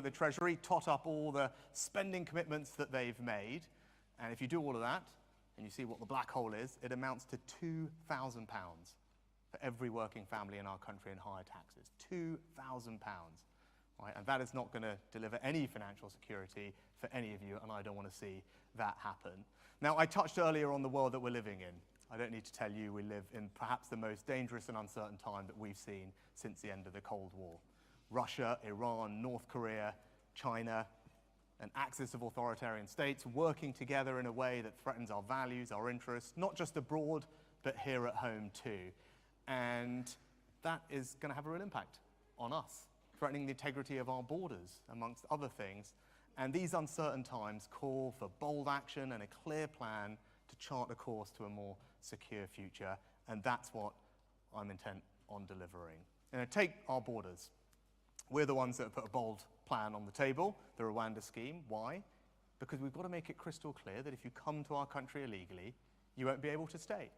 the Treasury, tot up all the spending commitments that they've made. And if you do all of that, and you see what the black hole is, it amounts to £2,000 for every working family in our country in higher taxes. £2,000. Right? And that is not going to deliver any financial security for any of you, and I don't want to see that happen. Now, I touched earlier on the world that we're living in. I don't need to tell you we live in perhaps the most dangerous and uncertain time that we've seen since the end of the Cold War. Russia, Iran, North Korea, China, an axis of authoritarian states working together in a way that threatens our values, our interests, not just abroad, but here at home too. And that is going to have a real impact on us, threatening the integrity of our borders, amongst other things. And these uncertain times call for bold action and a clear plan to chart a course to a more secure future, and that's what I'm intent on delivering. Take our borders. We're the ones that have put a bold plan on the table, the Rwanda scheme. Why? Because we've got to make it crystal clear that if you come to our country illegally, you won't be able to stay,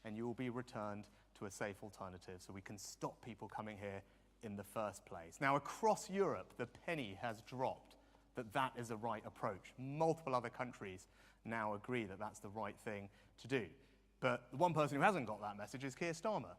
and you will be returned to a safe alternative so we can stop people coming here in the first place. Now, across Europe, the penny has dropped that that is the right approach. Multiple other countries now agree that that's the right thing to do. But the one person who hasn't got that message is Keir Starmer.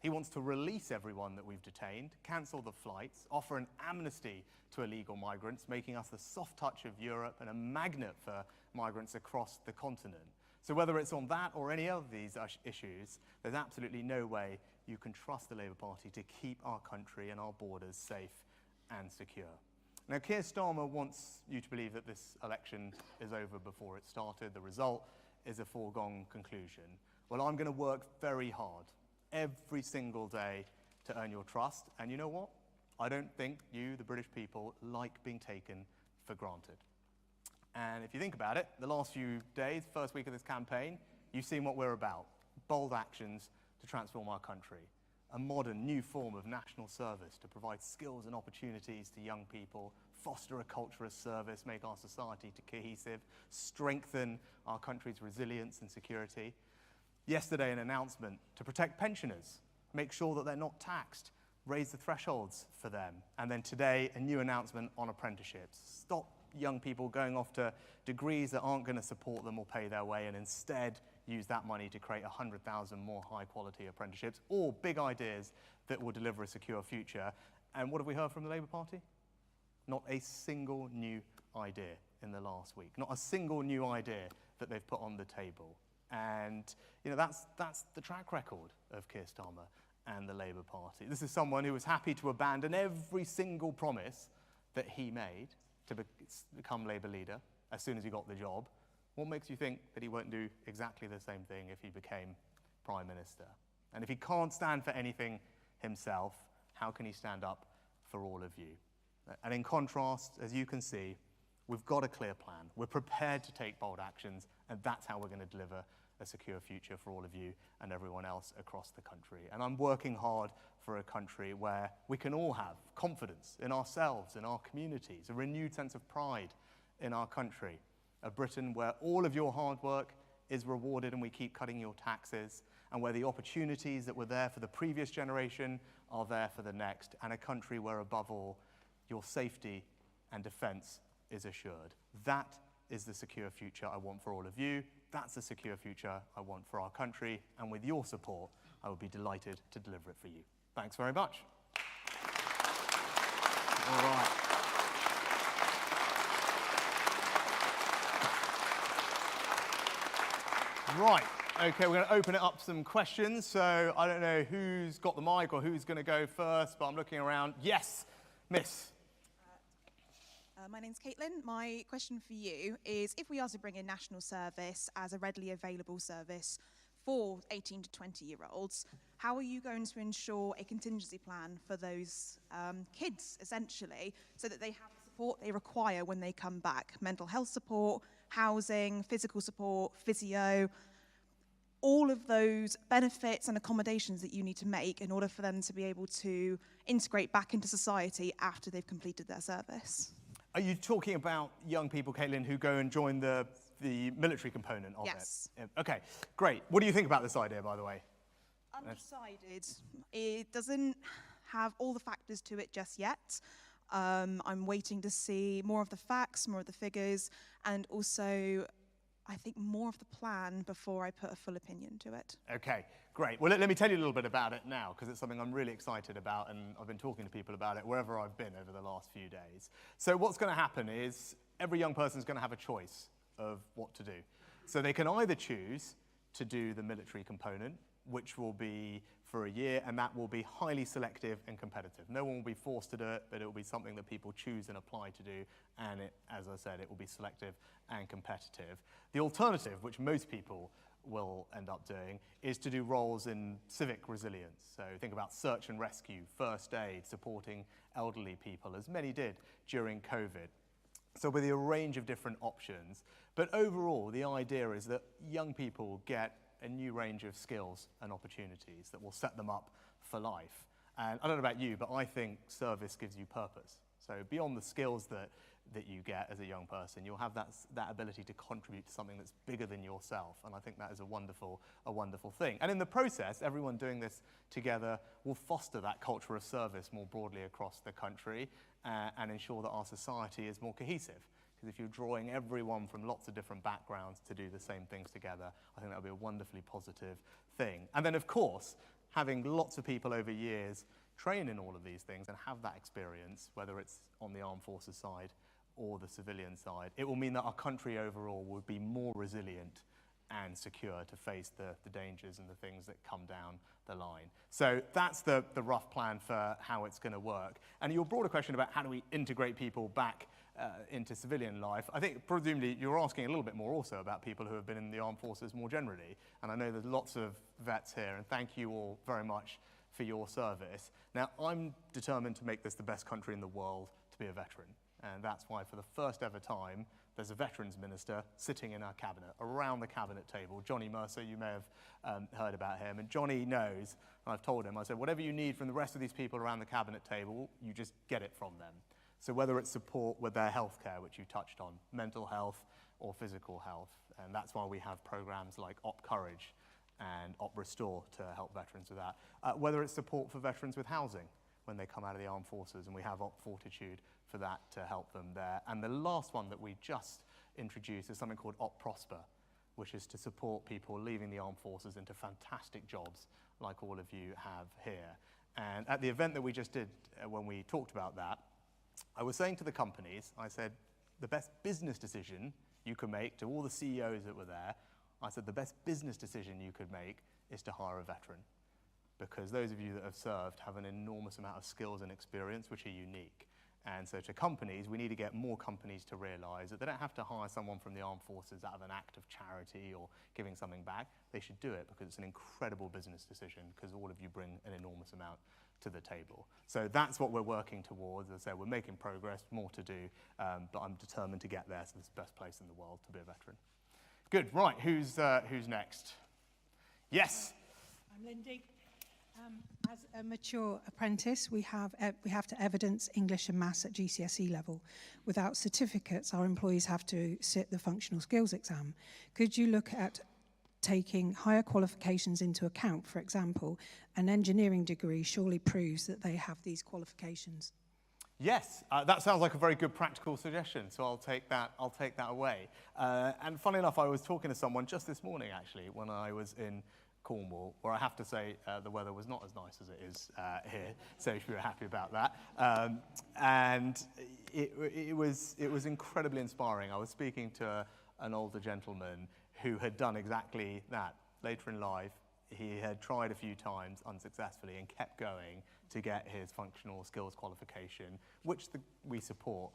He wants to release everyone that we've detained, cancel the flights, offer an amnesty to illegal migrants, making us the soft touch of Europe and a magnet for migrants across the continent. So whether it's on that or any of these issues, there's absolutely no way you can trust the Labour Party to keep our country and our borders safe and secure. Now, Keir Starmer wants you to believe that this election is over before it started. The result is a foregone conclusion. Well, I'm going to work very hard every single day to earn your trust. And you know what? I don't think you, the British people, like being taken for granted. And if you think about it, the last few days, first week of this campaign, you've seen what we're about. Bold actions to transform our country. A modern, new form of national service to provide skills and opportunities to young people, foster a culture of service, make our society cohesive, strengthen our country's resilience and security. Yesterday, an announcement to protect pensioners, make sure that they're not taxed, raise the thresholds for them. And then today, a new announcement on apprenticeships. Stop young people going off to degrees that aren't going to support them or pay their way, and instead use that money to create 100,000 more high-quality apprenticeships, all big ideas that will deliver a secure future. And what have we heard from the Labour Party? Not a single new idea in the last week. Not a single new idea that they've put on the table. And you know, that's the track record of Keir Starmer and the Labour Party. This is someone who was happy to abandon every single promise that he made to become Labour leader as soon as he got the job. What makes you think that he won't do exactly the same thing if he became Prime Minister? And if he can't stand for anything himself, how can he stand up for all of you? And in contrast, as you can see, we've got a clear plan. We're prepared to take bold actions, and that's how we're going to deliver a secure future for all of you and everyone else across the country. And I'm working hard for a country where we can all have confidence in ourselves, in our communities, a renewed sense of pride in our country, a Britain where all of your hard work is rewarded and we keep cutting your taxes, and where the opportunities that were there for the previous generation are there for the next, and a country where, above all, your safety and defence is assured. That is the secure future I want for all of you. That's the secure future I want for our country, and with your support, I would be delighted to deliver it for you. Thanks very much. All right. Right, okay, we're going to open it up to some questions. So I don't know who's got the mic or who's going to go first, but I'm looking around. Yes, Miss. My name's Caitlin. My question for you is, if we are to bring in national service as a readily available service for 18 to 20-year-olds, how are you going to ensure a contingency plan for those kids, essentially, so that they have the support they require when they come back? Mental health support, housing, physical support, physio, all of those benefits and accommodations that you need to make in order for them to be able to integrate back into society after they've completed their service. Are you talking about young people, Caitlin, who go and join the military component of it? Yes. Okay, great. What do you think about this idea, by the way? Undecided. It doesn't have all the factors to it just yet. I'm waiting to see more of the facts, more of the figures, and also I think more of the plan before I put a full opinion to it. Okay, great. Well, let me tell you a little bit about it now, because it's something I'm really excited about, and I've been talking to people about it wherever I've been over the last few days. So what's going to happen is every young person is going to have a choice of what to do. So they can either choose to do the military component, which will be for a year, and that will be highly selective and competitive. No one will be forced to do it, but it will be something that people choose and apply to do, and it, as I said, it will be selective and competitive. The alternative, which most people will end up doing, is to do roles in civic resilience. So think about search and rescue, first aid, supporting elderly people, as many did during COVID. So with a range of different options. But overall, the idea is that young people get a new range of skills and opportunities that will set them up for life. And I don't know about you, but I think service gives you purpose. So beyond the skills that you get as a young person, you'll have that ability to contribute to something that's bigger than yourself. And I think that is a wonderful thing. And in the process, everyone doing this together will foster that culture of service more broadly across the country and ensure that our society is more cohesive. Because if you're drawing everyone from lots of different backgrounds to do the same things together, I think that would be a wonderfully positive thing. And then, of course, having lots of people over years train in all of these things and have that experience, whether it's on the armed forces side or the civilian side, it will mean that our country overall will be more resilient and secure to face the dangers and the things that come down the line. So that's the rough plan for how it's going to work. And your broader question about how do we integrate people back into civilian life, I think presumably you're asking a little bit more also about people who have been in the armed forces more generally. And I know there's lots of vets here, and thank you all very much for your service. Now, I'm determined to make this the best country in the world to be a veteran. And that's why for the first ever time, there's a veterans minister sitting in our cabinet, around the cabinet table. Johnny Mercer, you may have heard about him. And Johnny knows, and I've told him, I said, whatever you need from the rest of these people around the cabinet table, you just get it from them. So whether it's support with their healthcare, which you touched on, mental health or physical health. And that's why we have programs like Op Courage and Op Restore to help veterans with that. Whether it's support for veterans with housing when they come out of the armed forces, and we have Op Fortitude for that to help them there. And the last one that we just introduced is something called Op Prosper, which is to support people leaving the armed forces into fantastic jobs like all of you have here. And at the event that we just did, when we talked about that, I was saying to the companies, I said, the best business decision you can make, to all the CEOs that were there, I said, the best business decision you could make is to hire a veteran. Because those of you that have served have an enormous amount of skills and experience which are unique. And so to companies, we need to get more companies to realize that they don't have to hire someone from the armed forces out of an act of charity or giving something back. They should do it because it's an incredible business decision, because all of you bring an enormous amount to the table. So that's what we're working towards. As I said, we're making progress, more to do, but I'm determined to get there, so it's the best place in the world to be a veteran. Good, right, who's next? Yes? I'm Lindy. As a mature apprentice, we have to evidence English and Maths at GCSE level. Without certificates, our employees have to sit the functional skills exam. Could you look at taking higher qualifications into account? For example, an engineering degree surely proves that they have these qualifications. Yes, that sounds like a very good practical suggestion, so I'll take that away. And funny enough, I was talking to someone just this morning, actually, when I was in Cornwall, where I have to say the weather was not as nice as it is here, so we were happy about that. And it was incredibly inspiring. I was speaking to an older gentleman who had done exactly that. Later in life, he had tried a few times unsuccessfully and kept going to get his functional skills qualification, which we support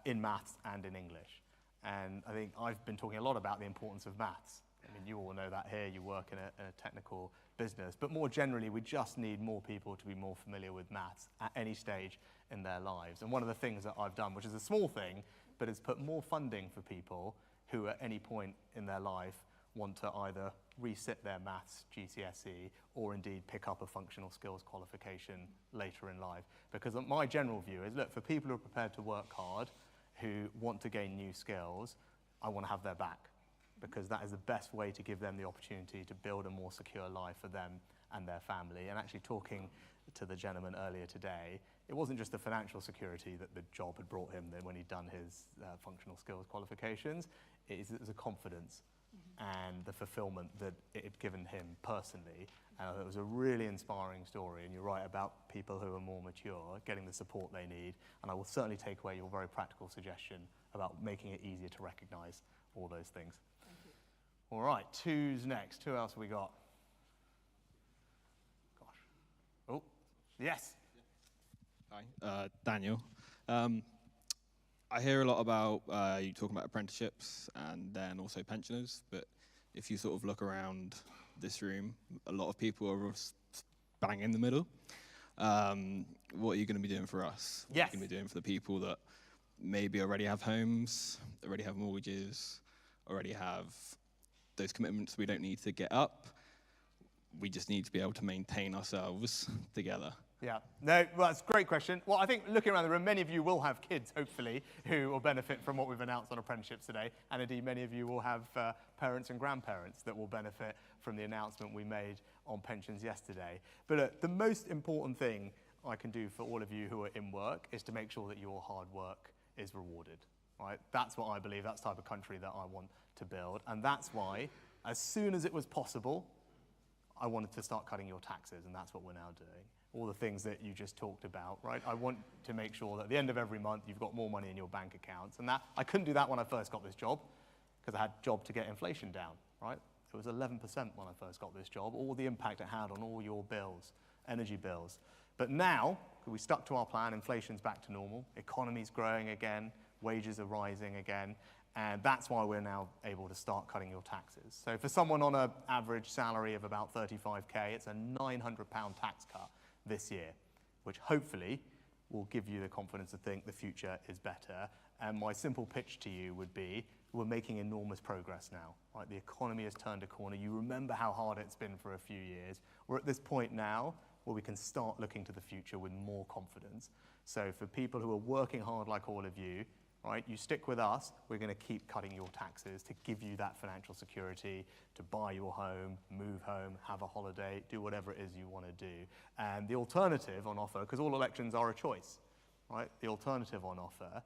in maths and in English. And I think I've been talking a lot about the importance of maths. I mean, you all know that here, you work in a technical business. But more generally, we just need more people to be more familiar with maths at any stage in their lives. And one of the things that I've done, which is a small thing, but is put more funding for people who at any point in their life want to either resit their maths GCSE or indeed pick up a functional skills qualification later in life. Because my general view is, look, for people who are prepared to work hard, who want to gain new skills, I want to have their back, because that is the best way to give them the opportunity to build a more secure life for them and their family. And actually talking to the gentleman earlier today, it wasn't just the financial security that the job had brought him then when he'd done his functional skills qualifications. It was a confidence and the fulfillment that it had given him personally. It was a really inspiring story, and you're right about people who are more mature getting the support they need, and I will certainly take away your very practical suggestion about making it easier to recognise all those things. Thank you. All right, who's next? Who else have we got? Gosh. Oh, yes. Hi, Daniel. I hear a lot about you talking about apprenticeships and then also pensioners, but if you sort of look around this room, a lot of people are bang in the middle. What are you going to be doing for us? Yes. What are you going to be doing for the people that maybe already have homes, already have mortgages, already have those commitments we don't need to get up? We just need to be able to maintain ourselves together. Yeah, no, well, that's a great question. Well, I think looking around the room, many of you will have kids, hopefully, who will benefit from what we've announced on apprenticeships today. And indeed, many of you will have parents and grandparents that will benefit from the announcement we made on pensions yesterday. But the most important thing I can do for all of you who are in work is to make sure that your hard work is rewarded, right? That's what I believe, that's the type of country that I want to build. And that's why, as soon as it was possible, I wanted to start cutting your taxes, and that's what we're now doing. All the things that you just talked about, right? I want to make sure that at the end of every month, you've got more money in your bank accounts. And that I couldn't do that when I first got this job, because I had a job to get inflation down, right? It was 11% when I first got this job, all the impact it had on all your bills, energy bills. But now, we stuck to our plan, inflation's back to normal, economy's growing again, wages are rising again, and that's why we're now able to start cutting your taxes. So for someone on an average salary of about 35k, it's a £900 tax cut this year, which hopefully will give you the confidence to think the future is better. And my simple pitch to you would be, we're making enormous progress now, right? The economy has turned a corner. You remember how hard it's been for a few years. We're at this point now where we can start looking to the future with more confidence. So for people who are working hard like all of you, right, you stick with us, we're going to keep cutting your taxes to give you that financial security, to buy your home, move home, have a holiday, do whatever it is you want to do. And the alternative on offer, because all elections are a choice, right? The alternative on offer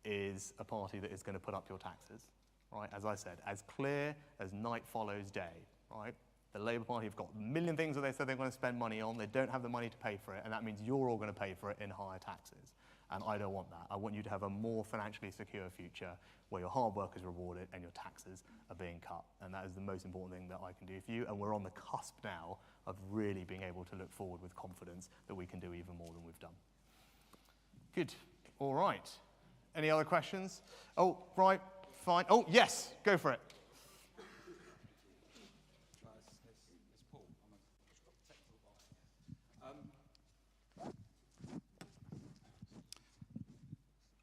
is a party that is going to put up your taxes, right? As I said, as clear as night follows day, right? The Labour Party have got a million things that they said they're going to spend money on. They don't have the money to pay for it, and that means you're all going to pay for it in higher taxes. And I don't want that. I want you to have a more financially secure future where your hard work is rewarded and your taxes are being cut. And that is the most important thing that I can do for you. And we're on the cusp now of really being able to look forward with confidence that we can do even more than we've done. Good. All right. Any other questions? Oh, right. Fine. Oh, yes. Go for it.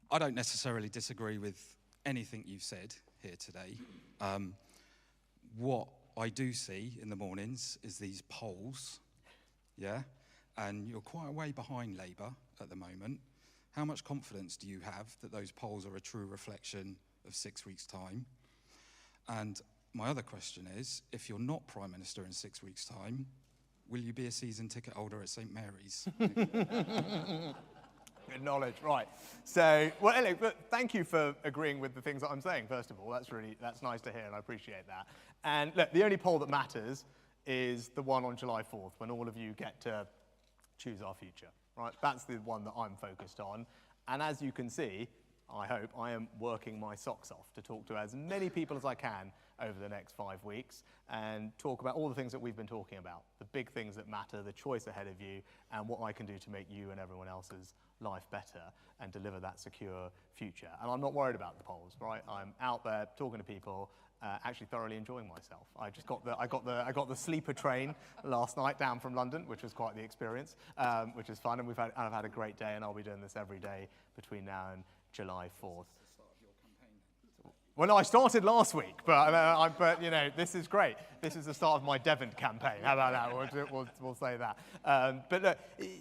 I don't necessarily disagree with anything you've said here today. What I do see in the mornings is these polls, yeah? And you're quite a way behind Labour at the moment. How much confidence do you have that those polls are a true reflection of 6 weeks' time? And my other question is, if you're not Prime Minister in 6 weeks' time, will you be a season ticket holder at St Mary's? Good knowledge, right. So, well, anyway, but thank you for agreeing with the things that I'm saying, first of all. That's nice to hear, and I appreciate that. And look, the only poll that matters is the one on July 4th, when all of you get to choose our future, right? That's the one that I'm focused on. And as you can see, I hope, I am working my socks off to talk to as many people as I can over the next 5 weeks and talk about all the things that we've been talking about, the big things that matter, the choice ahead of you, and what I can do to make you and everyone else's life better and deliver that secure future. And I'm not worried about the polls, right? I'm out there talking to people, actually thoroughly enjoying myself. I got the sleeper train last night down from London, which was quite the experience, which is fun, and I've had a great day, and I'll be doing this every day between now and July 4th. Well, no, I started last week, but you know, this is great. This is the start of my Devon campaign. How about that? We'll say that. But look,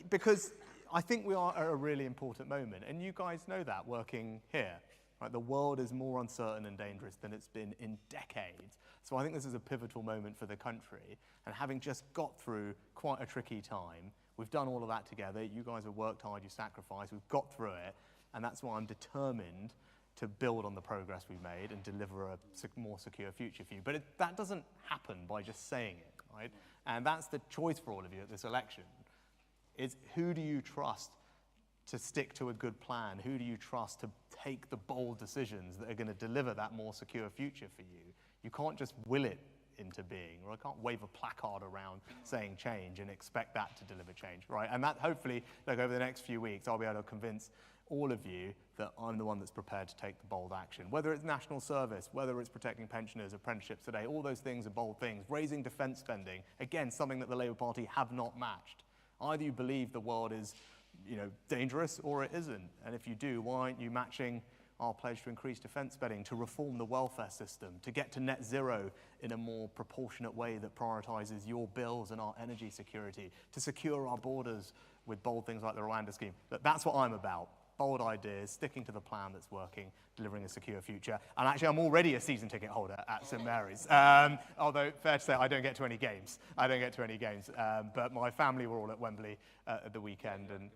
because I think we are at a really important moment, and you guys know that working here. Right? The world is more uncertain and dangerous than it's been in decades. So I think this is a pivotal moment for the country, and having just got through quite a tricky time, We've done all of that together. You guys have worked hard, you sacrificed, we've got through it, and that's why I'm determined to build on the progress we've made and deliver a more secure future for you. But that doesn't happen by just saying it, right? And that's the choice for all of you at this election, is who do you trust to stick to a good plan? Who do you trust to take the bold decisions that are going to deliver that more secure future for you? You can't just will it into being, or I can't wave a placard around saying change and expect that to deliver change, right? And that hopefully, like over the next few weeks, I'll be able to convince all of you that I'm the one that's prepared to take the bold action. Whether it's national service, whether it's protecting pensioners, apprenticeships today, all those things are bold things. Raising defence spending, again, something that the Labour Party have not matched. Either you believe the world is, dangerous or it isn't. And if you do, why aren't you matching our pledge to increase defence spending, to reform the welfare system, to get to net zero in a more proportionate way that prioritises your bills and our energy security, to secure our borders with bold things like the Rwanda scheme? That's what I'm about. Bold ideas, sticking to the plan that's working, delivering a secure future. And actually, I'm already a season ticket holder at St Mary's. Although, fair to say, I don't get to any games. But my family were all at Wembley at the weekend. And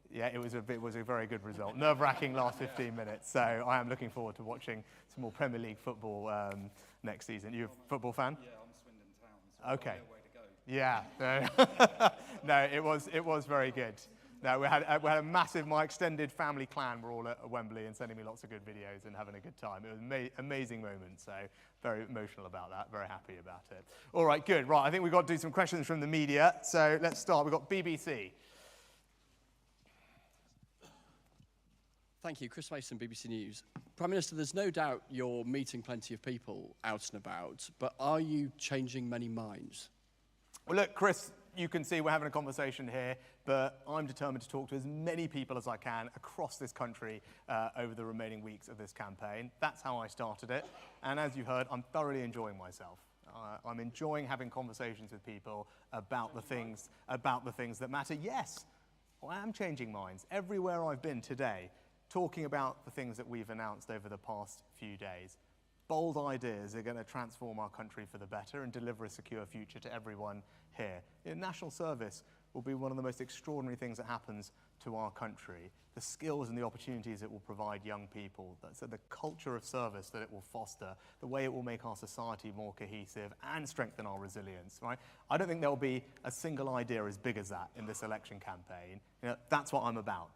yeah, it was a very good result. Nerve-wracking last 15 minutes. So I am looking forward to watching some more Premier League football next season. You a football fan? Yeah, I'm Swindon Town, so okay. I know where to go. Yeah. No, it was very good. No, we had a massive, my extended family clan were all at Wembley and sending me lots of good videos and having a good time. It was an amazing moment, so very emotional about that, very happy about it. All right, good. Right, I think we've got to do some questions from the media. So let's start. We've got BBC. Thank you. Chris Mason, BBC News. Prime Minister, there's no doubt you're meeting plenty of people out and about, but are you changing many minds? Well, look, Chris, you can see we're having a conversation here, but I'm determined to talk to as many people as I can across this country over the remaining weeks of this campaign. That's how I started it. And as you heard, I'm thoroughly enjoying myself. I'm enjoying having conversations with people about the things that matter. Yes, I am changing minds. Everywhere I've been today, talking about the things that we've announced over the past few days. Bold ideas are going to transform our country for the better and deliver a secure future to everyone here. National service will be one of the most extraordinary things that happens to our country. The skills and the opportunities it will provide young people, so the culture of service that it will foster, the way it will make our society more cohesive and strengthen our resilience, right? I don't think there will be a single idea as big as that in this election campaign. That's what I'm about.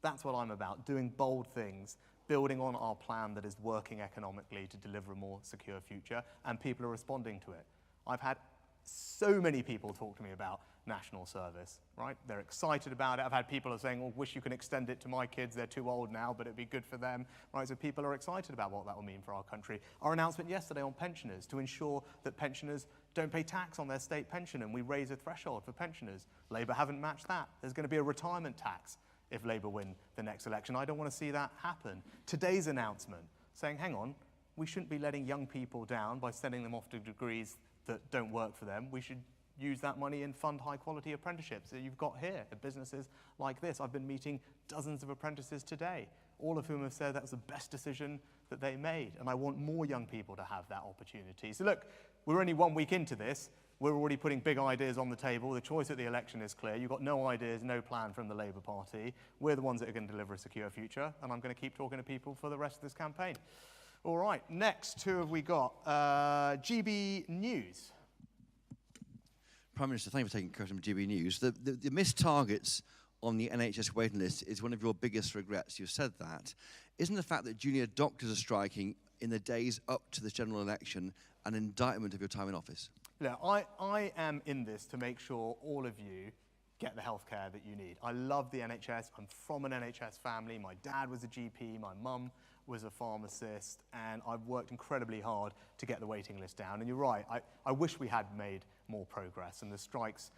That's what I'm about, doing bold things, building on our plan that is working economically to deliver a more secure future, and people are responding to it. I've had so many people talk to me about national service, right? They're excited about it. I've had people saying, well, wish you can extend it to my kids. They're too old now, but it'd be good for them, right? So people are excited about what that will mean for our country. Our announcement yesterday on pensioners to ensure that pensioners don't pay tax on their state pension, and we raise a threshold for pensioners. Labour haven't matched that. There's going to be a retirement tax if Labour win the next election. I don't want to see that happen. Today's announcement saying, hang on, we shouldn't be letting young people down by sending them off to degrees that don't work for them. We should use that money and fund high-quality apprenticeships that you've got here at businesses like this. I've been meeting dozens of apprentices today, all of whom have said that was the best decision that they made, and I want more young people to have that opportunity. So look, we're only 1 week into this. We're already putting big ideas on the table. The choice at the election is clear. You've got no ideas, no plan from the Labour Party. We're the ones that are going to deliver a secure future, and I'm going to keep talking to people for the rest of this campaign. All right, next, who have we got? GB News. Prime Minister, thank you for taking a question from GB News. The missed targets on the NHS waiting list is one of your biggest regrets. You've said that. Isn't the fact that junior doctors are striking in the days up to this general election an indictment of your time in office? Look, I am in this to make sure all of you get the healthcare that you need. I love the NHS. I'm from an NHS family. My dad was a GP. My mum was a pharmacist. And I've worked incredibly hard to get the waiting list down. And you're right, I wish we had made more progress. And the strikes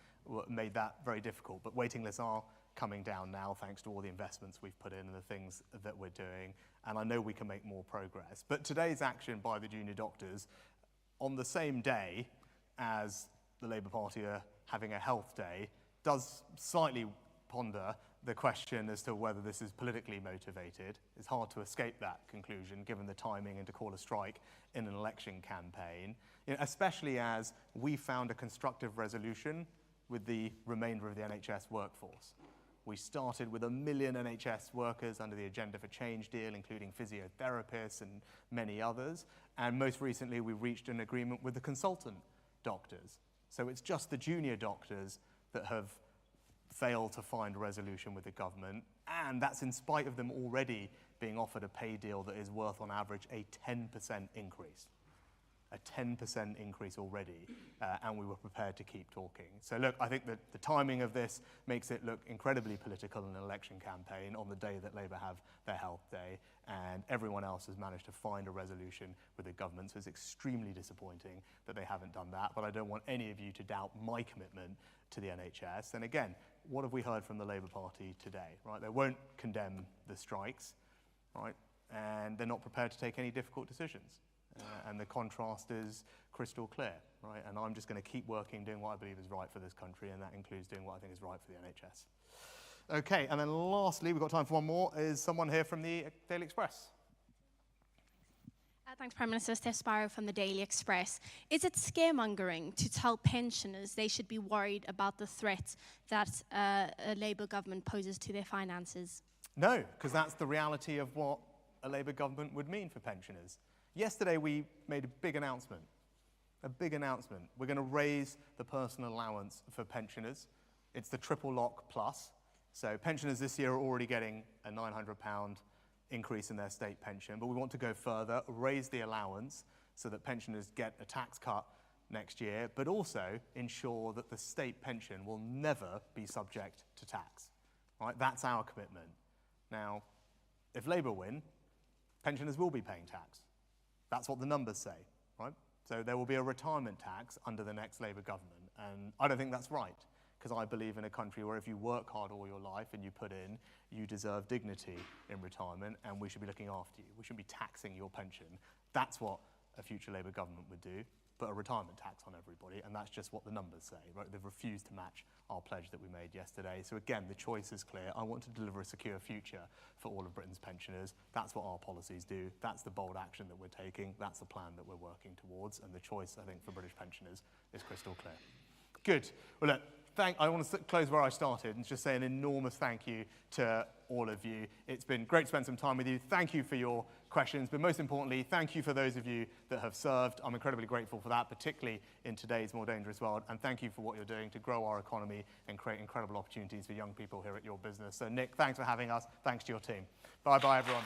made that very difficult. But waiting lists are coming down now thanks to all the investments we've put in and the things that we're doing. And I know we can make more progress. But today's action by the junior doctors on the same day as the Labour Party are having a health day does slightly ponder the question as to whether this is politically motivated. It's hard to escape that conclusion given the timing and to call a strike in an election campaign, especially as we found a constructive resolution with the remainder of the NHS workforce. We started with 1 million NHS workers under the Agenda for Change deal, including physiotherapists and many others. And most recently, we reached an agreement with the consultant doctors. So it's just the junior doctors that have failed to find a resolution with the government. And that's in spite of them already being offered a pay deal that is worth, on average, a 10% increase. A 10% increase already, and we were prepared to keep talking. So look, I think that the timing of this makes it look incredibly political in an election campaign on the day that Labour have their health day, and everyone else has managed to find a resolution with the government, so it's extremely disappointing that they haven't done that, but I don't want any of you to doubt my commitment to the NHS. And again, what have we heard from the Labour Party today, right? They won't condemn the strikes, right? And they're not prepared to take any difficult decisions. And the contrast is crystal clear, right? And I'm just going to keep working, doing what I believe is right for this country, and that includes doing what I think is right for the NHS. Okay, and then lastly, we've got time for one more, is someone here from the Daily Express. Thanks, Prime Minister. Steph Sparrow from the Daily Express. Is it scaremongering to tell pensioners they should be worried about the threat that a Labour government poses to their finances? No, because that's the reality of what a Labour government would mean for pensioners. Yesterday, we made a big announcement. We're going to raise the personal allowance for pensioners. It's the triple lock plus. So pensioners this year are already getting a £900 increase in their state pension, but we want to go further, raise the allowance so that pensioners get a tax cut next year, but also ensure that the state pension will never be subject to tax. Right? That's our commitment. Now, if Labour win, pensioners will be paying tax. That's what the numbers say, right? So there will be a retirement tax under the next Labour government, and I don't think that's right, because I believe in a country where if you work hard all your life and you put in, you deserve dignity in retirement, and we should be looking after you. We shouldn't be taxing your pension. That's what a future Labour government would do, put a retirement tax on everybody, and that's just what the numbers say, right? They've refused to match our pledge that we made yesterday. So again, the choice is clear. I want to deliver a secure future for all of Britain's pensioners. That's what our policies do. That's the bold action that we're taking. That's the plan that we're working towards. And the choice, I think, for British pensioners is crystal clear. Good. Well, look, I want to close where I started and just say an enormous thank you to all of you. It's been great to spend some time with you. Thank you for your questions, but most importantly, thank you for those of you that have served. I'm incredibly grateful for that, particularly in today's more dangerous world, and thank you for what you're doing to grow our economy and create incredible opportunities for young people here at your business. So Nick, thanks for having us. Thanks to your team. Bye-bye, everyone.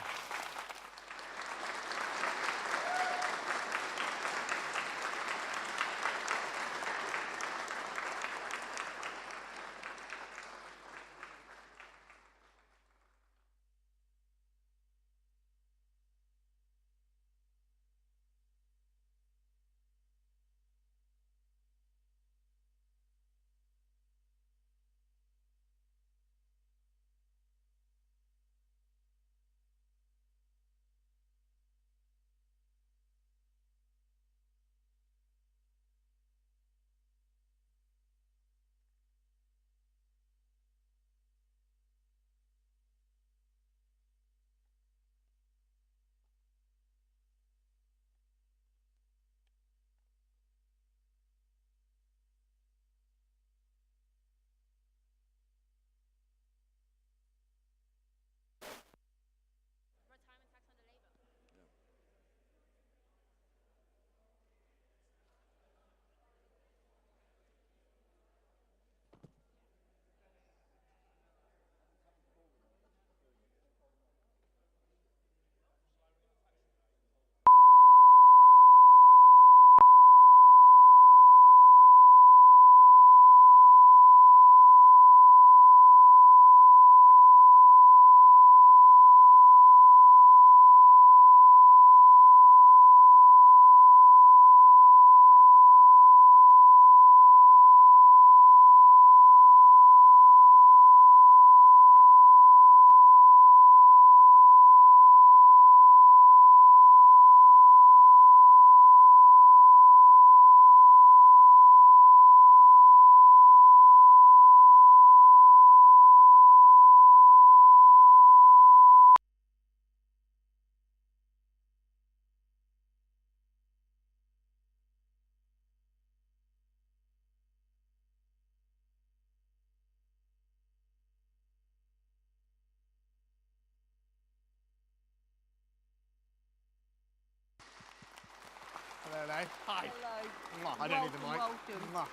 Hello, hello. Hi. Hello. Mwah, I don't need the mic. Welcome. Mwah.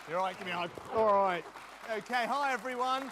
You're right, give me a hug. All right. Okay, hi everyone.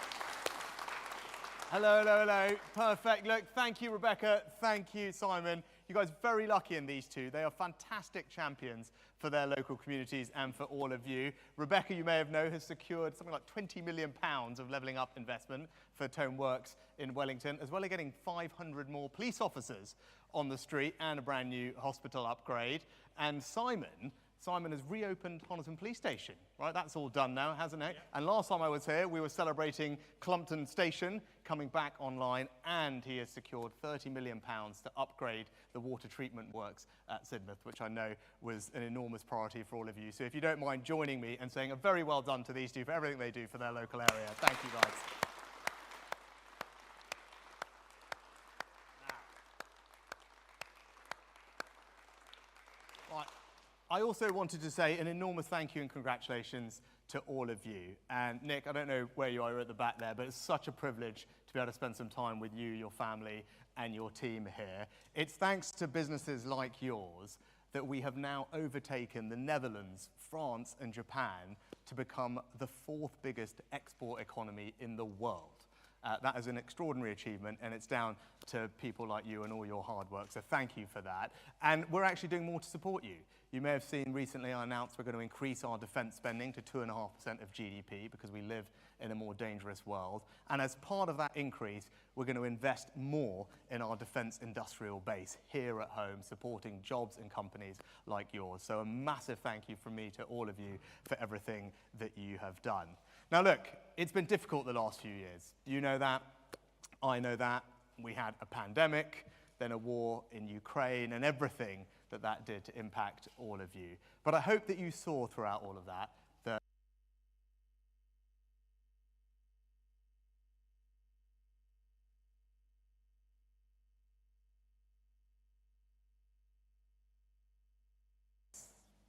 Hello, hello, hello. Perfect. Look, thank you, Rebecca. Thank you, Simon. You guys are very lucky in these two. They are fantastic champions for their local communities and for all of you. Rebecca, you may have known, has secured something like £20 million of levelling up investment for Tone Works in Wellington, as well as getting 500 more police officers on the street and a brand new hospital upgrade. And Simon has reopened Honiton Police Station, right? That's all done now, hasn't it? Yeah. And last time I was here, we were celebrating Clumpton Station coming back online, and he has secured £30 million to upgrade the water treatment works at Sidmouth, which I know was an enormous priority for all of you. So if you don't mind joining me and saying a very well done to these two for everything they do for their local area. Thank you, guys. I also wanted to say an enormous thank you and congratulations to all of you. And Nick, I don't know where you are at the back there, but it's such a privilege to be able to spend some time with you, your family, and your team here. It's thanks to businesses like yours that we have now overtaken the Netherlands, France, and Japan to become the 4th biggest export economy in the world. That is an extraordinary achievement, and it's down to people like you and all your hard work, so thank you for that. And we're actually doing more to support you. You may have seen recently I announced we're going to increase our defence spending to 2.5% of GDP because we live in a more dangerous world. And as part of that increase, we're going to invest more in our defence industrial base here at home, supporting jobs and companies like yours. So a massive thank you from me to all of you for everything that you have done. Now look, it's been difficult the last few years. You know that, I know that. We had a pandemic, then a war in Ukraine, and everything that did to impact all of you. But I hope that you saw throughout all of that that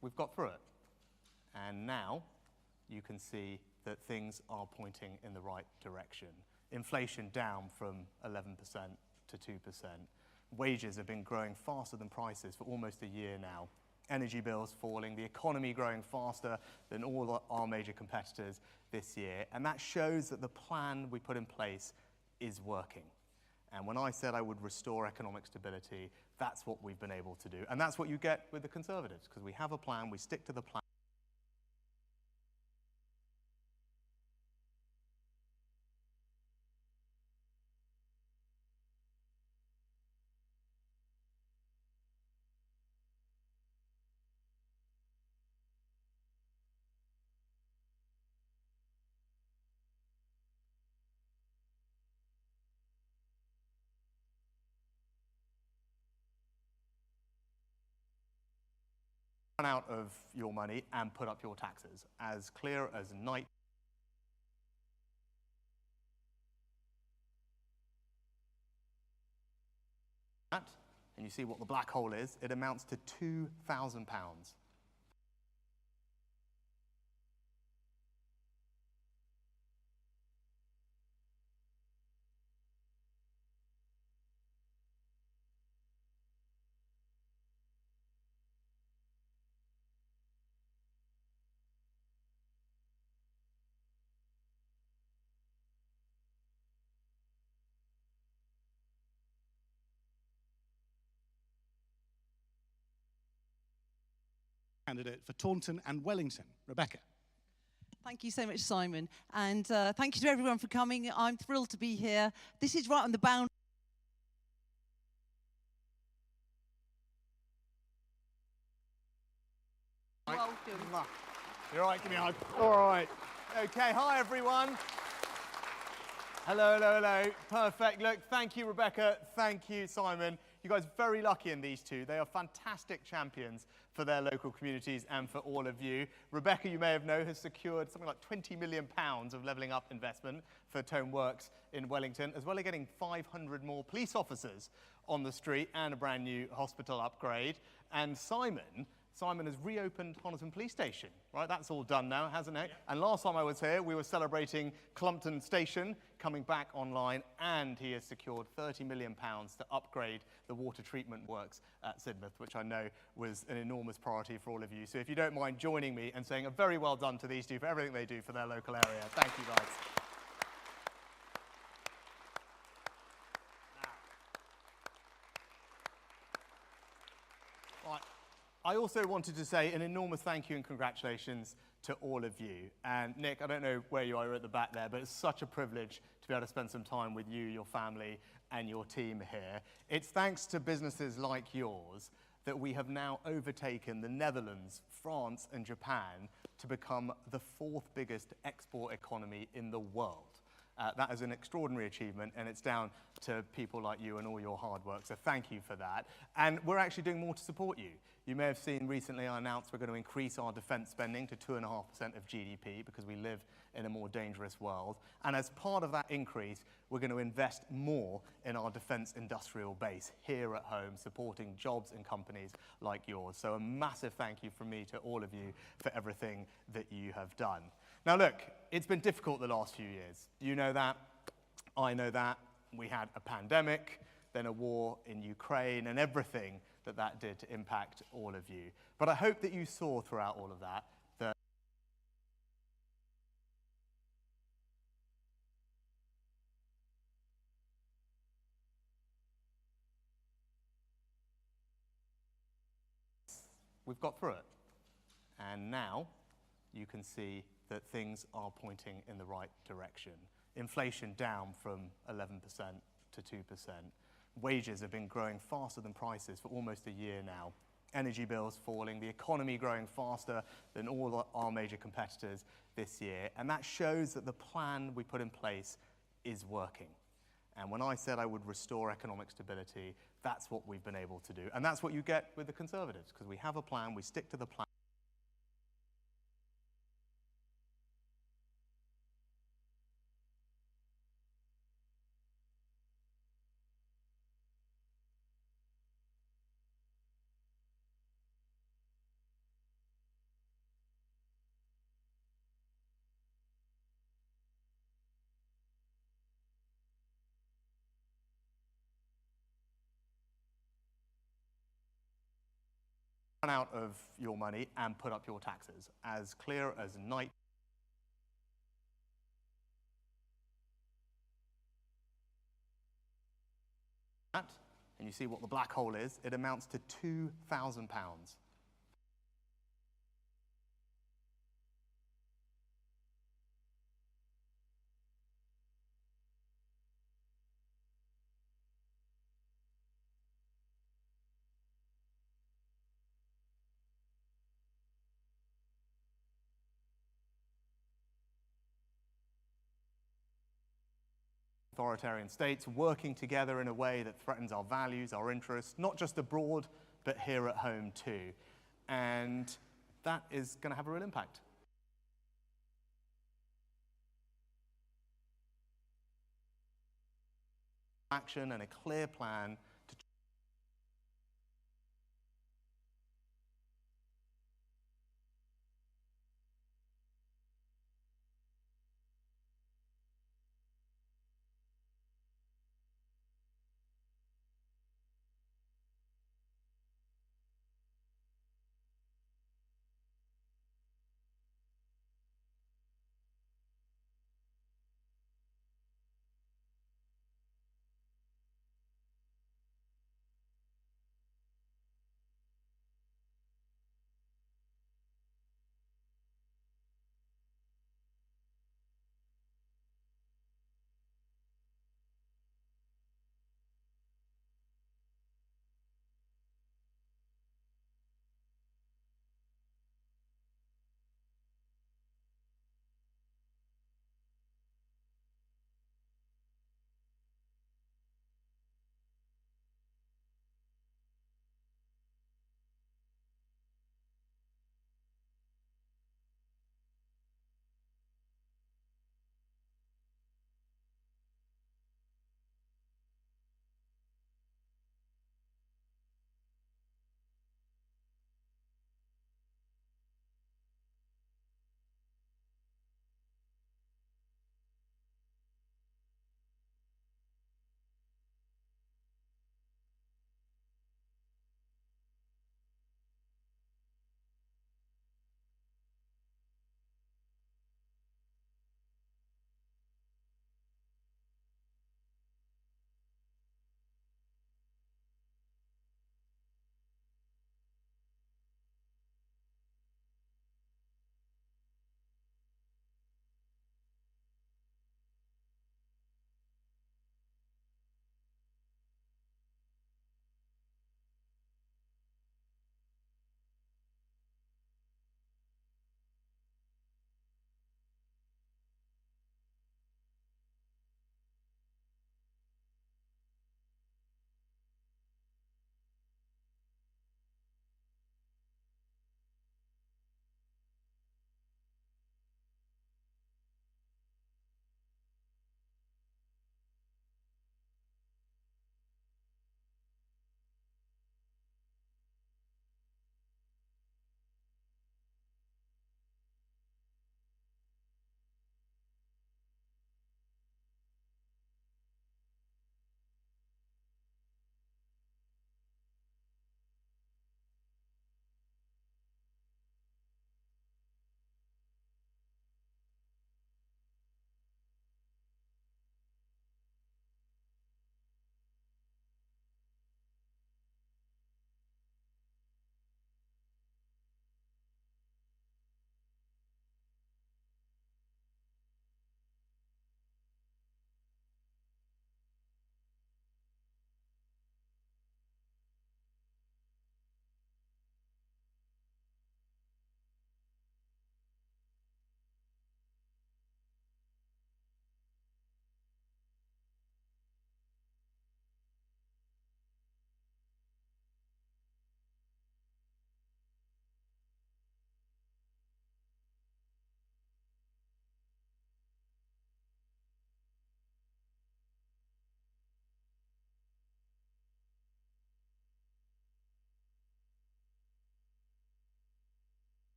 we've got through it. And now you can see that things are pointing in the right direction. Inflation down from 11% to 2%. Wages have been growing faster than prices for almost a year now. Energy bills falling, the economy growing faster than all our major competitors this year. And that shows that the plan we put in place is working. And when I said I would restore economic stability, that's what we've been able to do. And that's what you get with the Conservatives, because we have a plan, we stick to the plan. Run out of your money and put up your taxes, as clear as night. And you see what the black hole is, it amounts to £2,000. Candidate for Taunton and Wellington. Rebecca. Thank you so much, Simon. And thank you to everyone for coming. I'm thrilled to be here. This is right on the boundary. Welcome. You're right, give me a hug. All right. Okay, hi everyone. Hello, hello, hello. Perfect. Look, thank you, Rebecca. Thank you, Simon. You guys are very lucky in these two. They are fantastic champions for their local communities and for all of you. Rebecca, you may have known, has secured something like £20 million of levelling up investment for Tone Works in Wellington, as well as getting 500 more police officers on the street and a brand new hospital upgrade. And Simon has reopened Honiton Police Station, right? That's all done now, hasn't it? And last time I was here, we were celebrating Clumpton Station coming back online, and he has secured £30 million to upgrade the water treatment works at Sidmouth, which I know was an enormous priority for all of you. So if you don't mind joining me and saying a very well done to these two for everything they do for their local area. Thank you, guys. Right. I also wanted to say an enormous thank you and congratulations to all of you. And Nick, I don't know where you are at the back there, but it's such a privilege to be able to spend some time with you, your family, and your team here. It's thanks to businesses like yours that we have now overtaken the Netherlands, France, and Japan to become the 4th biggest export economy in the world. That is an extraordinary achievement, and it's down to people like you and all your hard work, so thank you for that. And we're actually doing more to support you. You may have seen recently I announced we're going to increase our defence spending to 2.5% of GDP because we live in a more dangerous world. And as part of that increase, we're going to invest more in our defence industrial base here at home, supporting jobs and companies like yours. So a massive thank you from me to all of you for everything that you have done. Now look, it's been difficult the last few years. You know that, I know that. We had a pandemic, then a war in Ukraine, and everything that did to impact all of you. But I hope that you saw throughout all of that we've got through it. And now you can see that things are pointing in the right direction. Inflation down from 11% to 2%. Wages have been growing faster than prices for almost a year now. Energy bills falling, the economy growing faster than all our major competitors this year. And that shows that the plan we put in place is working. And when I said I would restore economic stability, that's what we've been able to do. And that's what you get with the Conservatives, because we have a plan, we stick to the plan. Out of your money and put up your taxes, as clear as night. And you see what the black hole is, it amounts to £2,000. Authoritarian states working together in a way that threatens our values, our interests, not just abroad, but here at home too. And that is going to have a real impact. Action and a clear plan